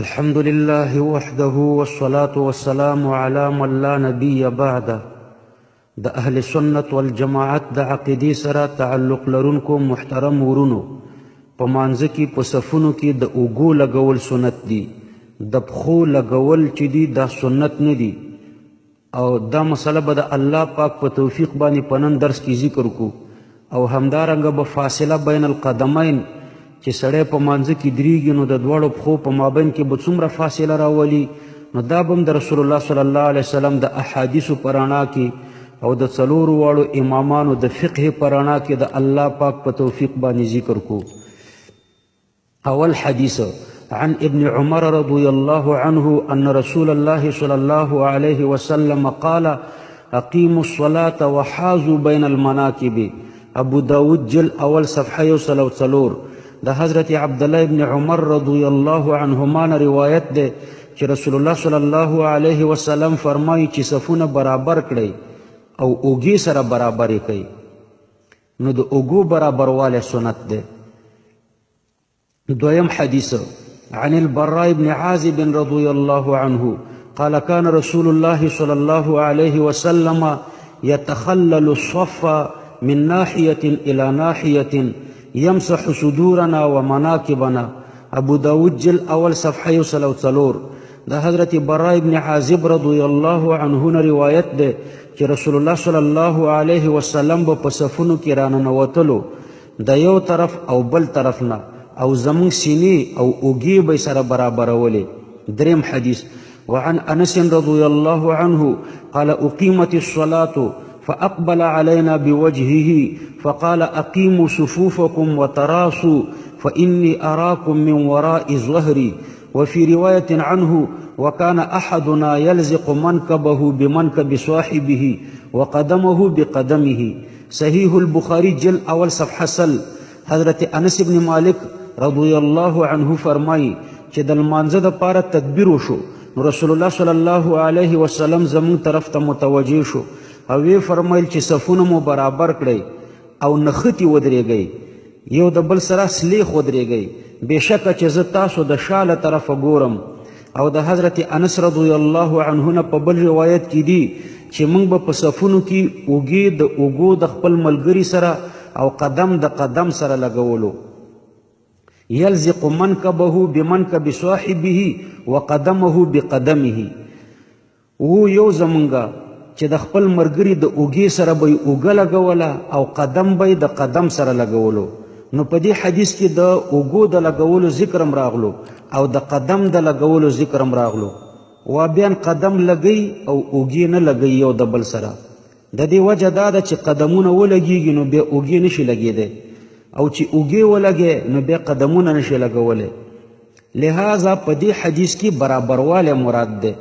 الحمد لله وحده والصلاة والسلام على من لا نبي بعده. د اهل سنت والجماعت د عقیدې سره تعلق لرونکو محترم ورونو، په مانځه کې په صفونو کې د اوږو لګول سنت دي، د پښو لګول چې دي دا سنت نه دي. او دا مسله به د الله پاک په توفیق باندې په نن درس کې ذکر کو. او همدارنګه به فاصله بین القدمین چې سړی په مانځه کې درېږي نو د دواړو پښو په مابین کې به څومره فاصله راولي، نو دا به هم د رسول الله صلی الله علیه وسلم د احادیثو په رڼا کې او د څلورو واړو امامانو د فقه په رڼا کې د الله پاک په توفیق باندې ذکر کو. اول حدیث عن ابن عمر رضی الله عنه ان رسول الله صلی الله علیه وسلم قال اقیموا الصلاة وحاذوا بین المناکب. ابو داود جل اول صفحه 104. د حضرت عبدالله ابن عمر رضی الله عنهما نه روایت ده چې رسول الله صلی الله علیه وسلم فرمایي چې صفونه برابر کړئ او اوږې سره برابر کړئ. نو د اوږو برابروالی سنت ده. دویم حدیث عن البراء بن عازب رضي الله عنه قال كان رسول الله صلى الله عليه وسلم يتخلل الصف من ناحية إلى ناحية يمسح صدورنا ومناكبنا. ابو داود جل اول صفحه 104. د حضرت براء بن عازب رضی الله عنه نه روایت ده چې رسول الله صلی الله علیه وسلم به په صفونو کې راننوتلو د یو طرف او بل طرف نه، او زمون سینې او اوږې به سره برابرولې. دریم حدیث وعن انس رضی الله عنه قال اقیمت الصلاة فأقبل علينا بوجهه فقال أقيموا صفوفكم وتراصوا فإني أراكم من وراء ظهري. وفي رواية عنه وكان أحدنا يلزق منكبه بمنكب صاحبه وقدمه بقدمه. صحيح البخاري جل اول صفحه سل. حضرت انس بن مالک رضی الله عنه فرمایي چې د لمانځه دپاره تکبیر وشو نو رسول الله صلی الله علیه وسلم زمون طرف ته متوجه شو او وی فرمایل چې صفونه مو برابر کړئ او نختی ودرېږئ، یو د بل سره سلیخ ودرېږئ، بېشکه چې زه تاسو د شاله طرفه ګورم. او د حضرت انس رضی الله عنه نه په بل روایت کې دي چې موږ به په صفونو کې اوږې د اوږو د خپل ملګري سره او قدم د قدم سره لګولو. یلزق منکبه بمنکب صاحبه وقدمه بقدمه. و یو زمونږه چې د خپل مرګري د اوږې سره به یې اوږه لګوله او قدم به یې د قدم سره لګولو. نو په دې حدیث کې د اوږو د لګولو ذکر هم راغلو او د قدم د لګولو ذکر هم راغلو. وابیان قدم لګی او اوږې نه لګی یو د بل سره. د دې وجه دا ده چې قدمونه ولګېږي نو بیا اوږې نشي لګېدی، او چې اوږې ولګې نو بیا قدمونه نشي لګولی. لہذا په دې حدیث کې برابروالی مراد دی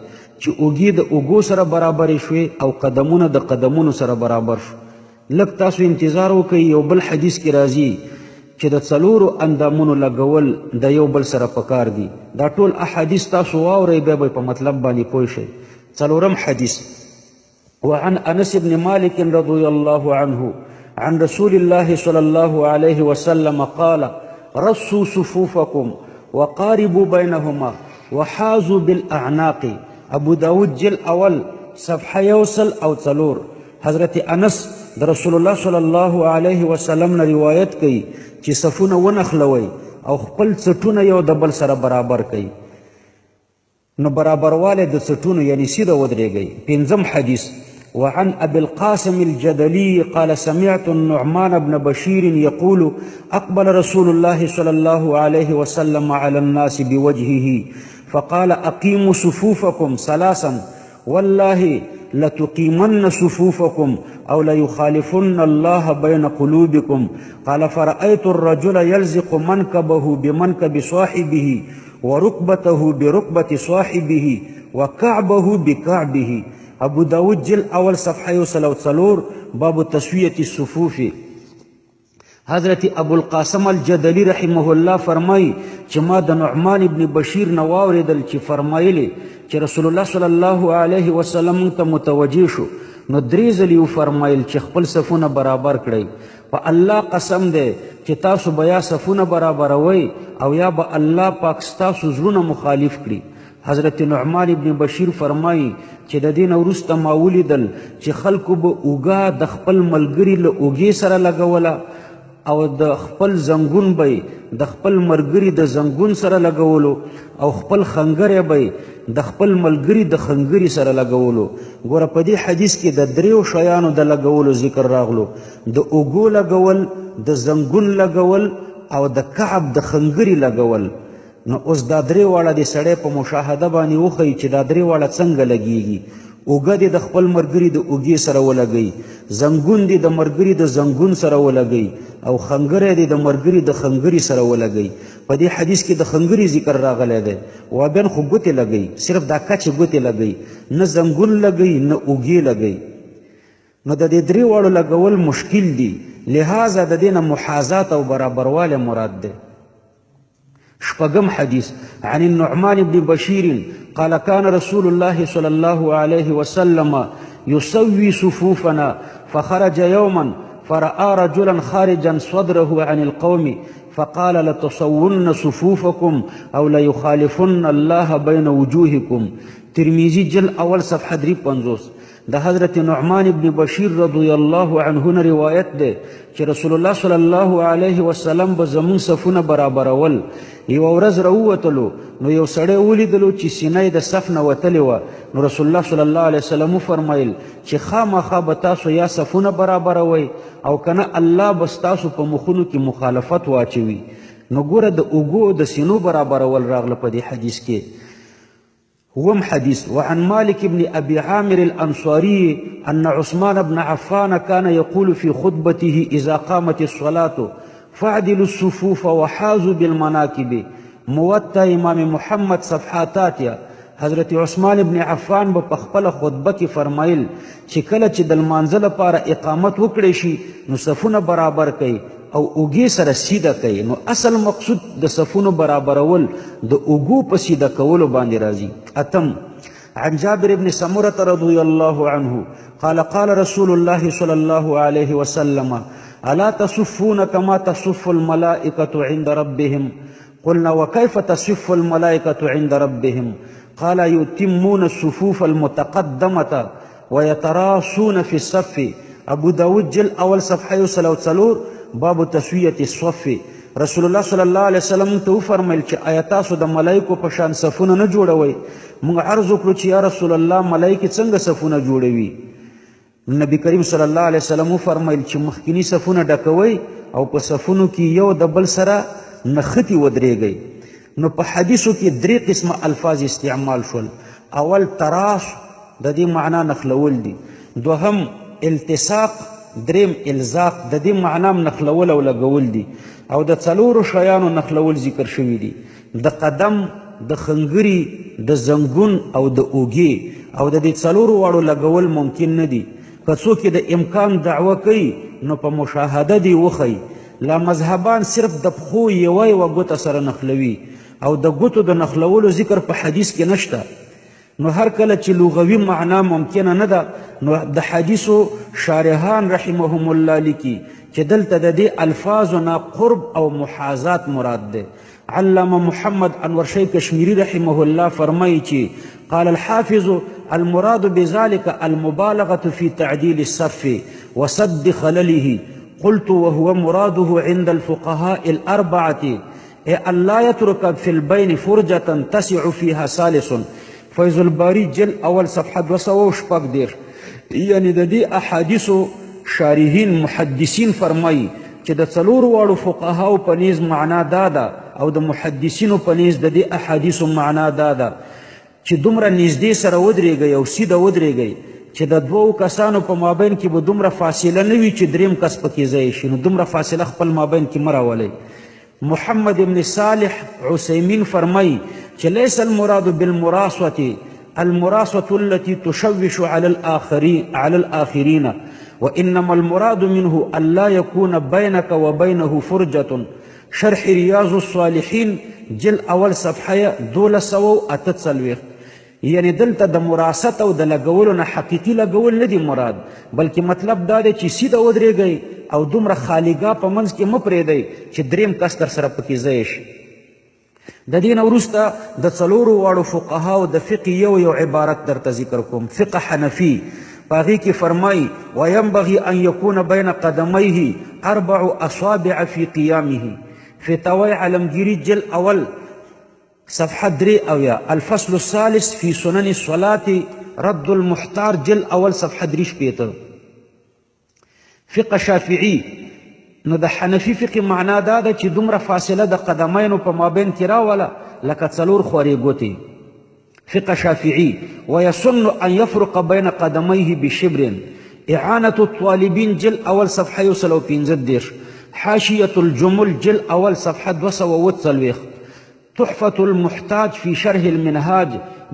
چې اوږې د اوږو سره برابرې شوې او قدمونه د قدمونو سره برابر شو. لږ تاسو انتظار وکئ، یو بل حدیث کې راځي چې د څلورو اندامونو لګول د یو بل سره پکار دي. دا ټول احادیث تاسو واورئ بیا به په مطلب باندې پوه شئ. څلورم حدیث وعن انس بن مالک رضی الله عنه عن رسول الله صلی الله علیه وسلم قال رصوا صفوفکم وقاربوا بینهما وحاذوا بالاعناق. ابو داود جل اول صفحه 104. حضرت انس د رسول الله صلی الله علیه وسلم نه روایت کوي چې صفونه ونخلوئ او خپل څټونه یو د بل سره برابر کوي. نو برابروالی د څټونو یعنی سیده ودرېږئ. پنځم حدیث وعن ابي القاسم الجدلي قال سمعت النعمان بن بشير يقول اقبل رسول الله صلى الله عليه وسلم على الناس بوجهه فقال اقيموا صفوفكم ثلاثا والله لتقيمن صفوفكم او ليخالفن الله بين قلوبكم. قال فرأيت الرجل يلزق منكبه بمنكب صاحبه وركبته بركبة صاحبه وكعبه بكعبه. ابو داود جل اول صفحه 104 باب تسویة الصفوف. حضرت ابو القاسم الجدلی رحمه الله فرمای چې ما د نعمان ابن بشیر نه واورېدل چې فرمایلی چې رسول الله صلی الله علیه وسلم ته متوجه شو نو درې ځلې وفرمایل چې خپل صفونه برابر کړئ په الله قسم دی چې تاسو به یا صفونه برابروئ او یا به الله پاک ستاسو زړونه مخالف کړي. حضرت نعمان ابن بشیر فرمایي چې د دې نه وروسته ما ولیدل چې خلکو به اوږه د خپل ملګري له اوږې سره لګوله او د خپل زنګون به د خپل ملګري د زنګون سره لګولو او خپل خنګری به د خپل ملګري د خنګري سره لګولو. ګوره په دې حدیث کې د دریو شیانو د لګولو ذکر راغلو، د اوږو لګول، د زنګون لګول او د کعب د خنګري لګول. نو اوس دا درې واړه د سړی په مشاهده باندې وښیي چې دا درې واړه څنګه لګیږي. اوږه دې د خپل ملګري د اوږې سره ولګئ، زنګون دې د ملګري د زنګون سره ولګئ او خنګری دې د ملګري د خنګري سره ولګئ. په دې حدیث کې د خنګري ذکر راغلی دی. وابین خو ګوتې لګئ، صرف دا کچې ګوتې لګئ، نه زنګون لګئ نه اوږې لګئ. نو د دې درې واړو لګول مشکل دي، لہذا د دې نه محاذات او برابروالی مراد دی. شپږم حدیث عن النعمان بن بشیر قال كان رسول الله صلى الله عليه وسلم يسوي صفوفنا فخرج يوما فرأى رجلا خارجا صدره عن القوم فقال لتصون صفوفكم او ليخالفن الله بين وجوهكم. ترمذی جل اول صفحه 350. د حضرت نعمان ابن بشیر رضی الله عنه نه روایت ده چې رسول الله صلی الله علیه وسلم به زمون صفونه برابرول. یو ورځ راووتلو نو یو سړی ولیدلو چې سینه د صف نه وتلې وه. نو رسول الله صلی الله علیه وسلم وفرمیل چې خامخا به تاسو یا صفونه برابروئ او کنه الله به ستاسو په مخونو کې مخالفت واچوي. نو ګوره د اوږو د سینو برابرول راغله په دې حدیث کې. وم حديث وعن مالك بن أبي عامر الأنصاري أن عثمان بن عفان كان يقول في خطبته إذا قامت الصلاة فاعدلوا الصفوف وحازوا بالمناكب. موطأ امام محمد صفحاتات. حضرت عثمان بن عفان په خپل خطبه کې فرمایل چې کله چې د لمانځه لپاره اقامت وکړي شي نو صفونه برابر کړي او اوږې سره سیده کوي. نو اصل مقصود د صفونو برابرول د اوږو په سیده کولو باندې راځي. اتم عن جابر بن سمرة رضي الله عنه قال قال رسول الله صلى الله عليه وسلم ألا تصفون كما تصف الملائكة عند ربهم؟ قلنا وكيف تصف الملائكة عند ربهم؟ قال يتمون الصفوف المتقدمة ويتراصون في الصف. ابو داود جل اول صفحه 134 باب تسویه الصف. رسول الله صلی الله علیه وسلم ته فرمایل چې آیا تاسو د ملائکو په شان صفونه نه جوړوي؟ موږ عرض وکړو چې یا رسول الله ملائکه څنګه صفونه جوړوي؟ نبی کریم صلی الله علیه وسلم فرمایل چې مخکینی صفونه ډکوي او په صفونو کې یو د بل سره نختی ودرېږي. نو په حدیثو کې درې قسمه الفاظ استعمال شول. اول تراش د دې معنا نخلول دي، دوهم التصاق، دریم الزاق د دې معنا نخلول او لګول دي، او د څلورو شیانو نخلول ذکر شوي دي، د قدم، د خنګري، د زنګون او د اوږې. او د دې څلورو واړو لګول ممکن نه دي. که څوک د امکان دعوه کوي نو په مشاهده دي وښیي. لا مذهبان صرف د پښو یوه یوه ګوته سره نخلوي او د ګوتو د نخلولو ذکر په حدیث کې نشته. نو هر کله چې لغوي معنا ممکنه نه ده نو د حدیثو شارحان رحمهم الله لیکي چې دلته د دې الفاظو نه قرب او محاذات مراد ده. علامه محمد انور شیخ کشمیری رحمه الله فرمایي چې قال الحافظ المراد بذلك المبالغة في تعديل الصف وسد خلله. قلت وهو مراده عند الفقهاء الأربعة أن لا يترك في البين فرجة تسع فيها ثالث. فیض الباری جل اول صفحه 206. یعنی د دې احادیثو شارحین محدثین فرمایي چې د څلورو واړو فقهاو په نیز معنا دا ده او د محدثینو په نیز د دې احادیثو معنا دا ده چې دومره نږدې سره ودرېږئ او سیده ودرېږئ چې د دوو کسانو په مابین کې به دومره فاصله نه وي چې دریم کس پکې ځای شي. نو دومره فاصله خپل مابین کې مه راولئ. محمد ابن صالح عثیمین فرمایي چې لیس المراد بالمراصة المراصة التي تشوش على الآخرين وإنما المراد منه أن لا يكون بينك وبينه فرجة. شرح رياض الصالحين جل اول صفحه 248. یعنی دلته د مراست او د لګولو نه حقیقي لګول نه دی مراد، بلکې مطلب دا دی چې سیده ودرېږئ او دومره خالیګاه په منځ کې مه پرېږدئ چې دریم کس در سره پکې ځای شي. د دې نه وروسته د څلورو واړو فقهاو د فقه یو عبارت درته ذکر کوم. فقه حنفي په هغې کې فرمایي وینبغي ان یکون بین قدمیه 4 اصابع فی قیامه. فتاوی علمگیری جل اول صفحه 3 الفصل الثالث فی سنن الصلاة رد المحتار جل اول صفحه 3. فقه شافعي نو د حنفي فقه معنا دا ده چې دومره فاصله د قدمینو په مابین کې راوله لکه 4 خورې ګوتې. فقه شافعي ويسن ان يفرق بين قدميه بشبر. اعانة الطالبين جل اول صفحه 115. حاشية الجمل جل اول صفحه 240. تحفة المحتاج في شرح المنهاج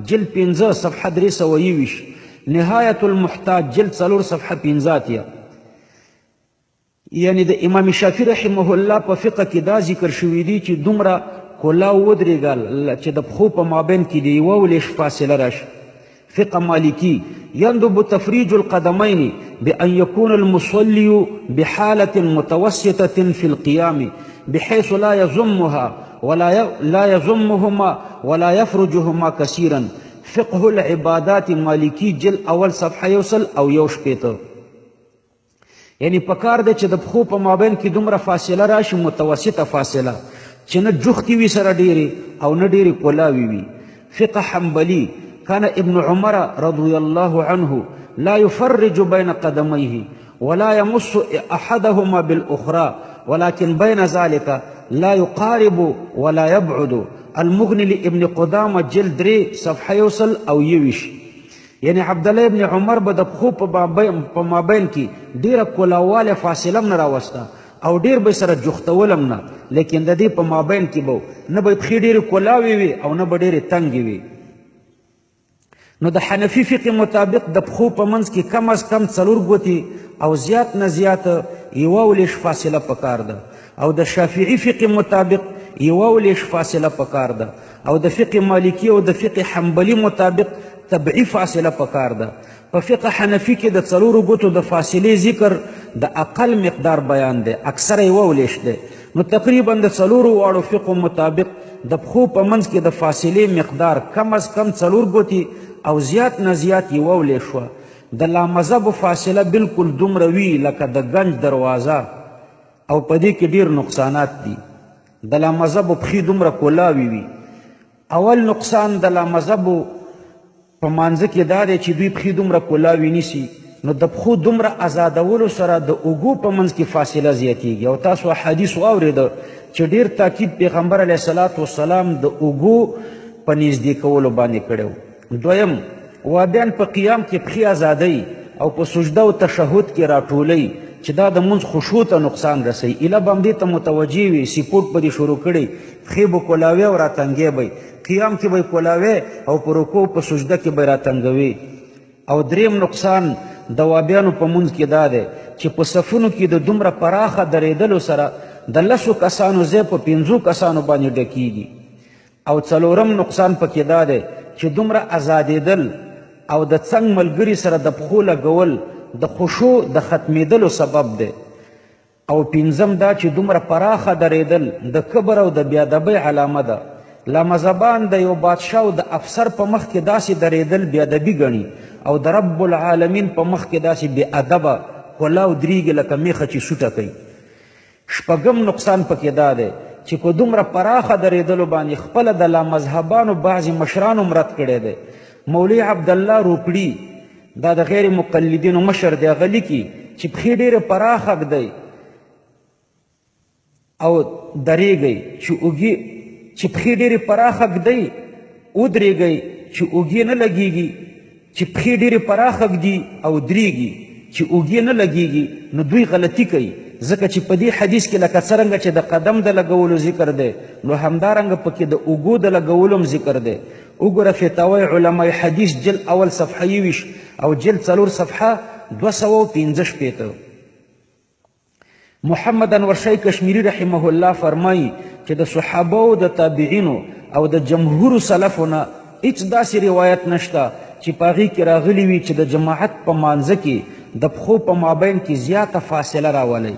جل 15 صفحه 320. نهاية المحتاج جل 4 صفحه 15. یعنی د امام شافعي رحمه الله په فقه کې دا ذکر شوی دی چې دومره کلاو ودرېږل چې د پښو په مابین کې د یوه ولیش فاصله راشي. فقه مالکي يندب تفريج القدمين بأن يكون المصلي بحالة متوسطة في القيام بحيث لا يضمها لا يضمهما ولا يفرجهما كثيرا. فقه العبادات مالكي جل اول صفحه 1 یعنی پکار ده چې د پښو په مابین کې دومره فاصله راشي متوسطه فاصله چې نه جوختي وي سره ډېرې او نه ډېرې کولاوي وي. فقه حنبلي كان ابن عمر رضي الله عنه لا يفرج بين قدميه ولا يمس احدهما بالاخرى ولكن بين ذلك لا يقارب ولا يبعد. المغني لابن قدامه جلد 3 صفحه 1 یعنی عبدالله ابن عمر به د پښو په مابین کې ډېره کلاواله فاصله هم نه راوسته او ډېر به سره جوختول هم نه، لیکن د دې په مابین کې به نه به پښې ډېرې کولاوې وي او نه به ډېرې تنګې وي. نو د حنفي فقه مطابق د پښو په منځ کې کم از کم 4 ګوتې او زیات نه زیات 1 فاصله پکار ده، او د شافعي فقه مطابق 1 فاصله پکار ده، او د فقه مالکي او د فقه حنبلي مطابق تبعی فاصله پکار ده. په فقه حنفي کې د 4 ګوتو د فاصلې ذکر د اقل مقدار بیان دی، اکثره 1 دی. نو تقریبا د 4 واړو فقه مطابق د پښو په منځ کې د فاصلې مقدار کم از کم 4 ګوتې او زیات نه زیات 1 شوه. د لامذهبو فاصله بالکل دومره وي لکه د گنج دروازه، او په دې کې ډېر نقصانات دي. د لامذهبو پښې دومره کولاوي وي. اول نقصان د لامذهبو په مانځه کې دا دی چې دوی پښې دومره کولاوي نیسي، نو د پښو دومره ازادولو سره د اوږو په منځ کې فاصله زیاتیږي. او تاسو حدیث واورېده چې ډېر تاکید پیغمبر علیه الصلاة والسلام د اوږو په نږدې کولو باندې کړی. دویم وابیان په قیام کې پښې ازادوي او په سجده او تشهد کې راټولوي چې دا د منځ خشوع ته نقصان رسوي. ایله به همدې ته متوجه وي، سپورټ به دې شروع کړی، پښې به کولاوي او راتنګې به قیام کې به کولاوي او په رکوع په سجده کې به راتنګوي. او دریم نقصان د وابیانو په منځ کې دا دی چې په صفونو کې د دومره پراخه درېدلو سره د 10 کسانو ځای په 5 کسانو باندې ډکیږي. او څلورم نقصان پکې دا دی چې دومره ازادېدل او د څنګ ملګري سره د پښو لګول د خشوع د ختمېدلو سبب دی. او پنځم دا چې دومره پراخه درېدل د کبر او د بیادبۍ علامه ده. لامذهبان د یو بادشاه او د افسر په مخ کې داسې درېدل بیادبي ګڼي، او د رب العالمین په مخ کې داسې بې ادبه کولاو درېږي لکه میخه چې سوټه کوي. شپږم نقصان پکې دا دی چې په دومره پراخه درېدلو باندې خپله د لامذهبانو بعضې مشرانو مرد کړی دی. مولوي عبدالله روپړي دا د غیر مقلدینو مشر دی، هغه لیکي چې پښې ډېرې پراخه ږدئ او درېږئ چې پښې ډېرې پراخه ږدئ ودرېږئ چې اوږې نه لګېږي، چې پښې ډېرې پراخه ږدي او درېږي چې اوږې نه لګېږي، نو دوی غلطي کوي. ځکه چې په دې حدیث کې لکه څرنګه چې د قدم د لګولو ذکر دی، نو همدارنګه پکې د اوږو د لګولو هم ذکر دی. وګوره فتاوی علمای حدیث جلد اول صفحه 20 او جلد 4 صفحه 215. محمد انور شاه کشمیری رحمه الله فرمایي چې د صحابه او د تابعینو او د جمهور سلفونه هیڅ داسې روایت نشته چې په هغې کې راغلي وي چې د جماعت په مانځه کې د پښو په مابین کې زیاته فاصله راولئ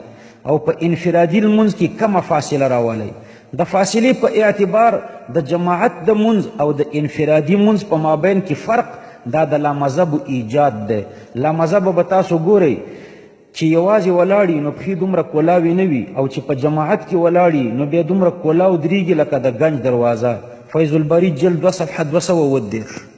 او په انفرادي لمونځ کې کمه فاصله راولئ. د فاصلې په اعتبار د جماعت د منځ او د انفرادي منځ په مابین کې فرق دا د لامذهبو ایجاد دی. لامذهبه به تاسو ګورئ چې یوازې ولاړي نو پښې دومره کولاوې نه وي او چې په جماعت کې ولاړي نو بیا دومره کولاو درېږي لکه د ګنج دروازه. فیض الباری جلد 2 صفحه 219.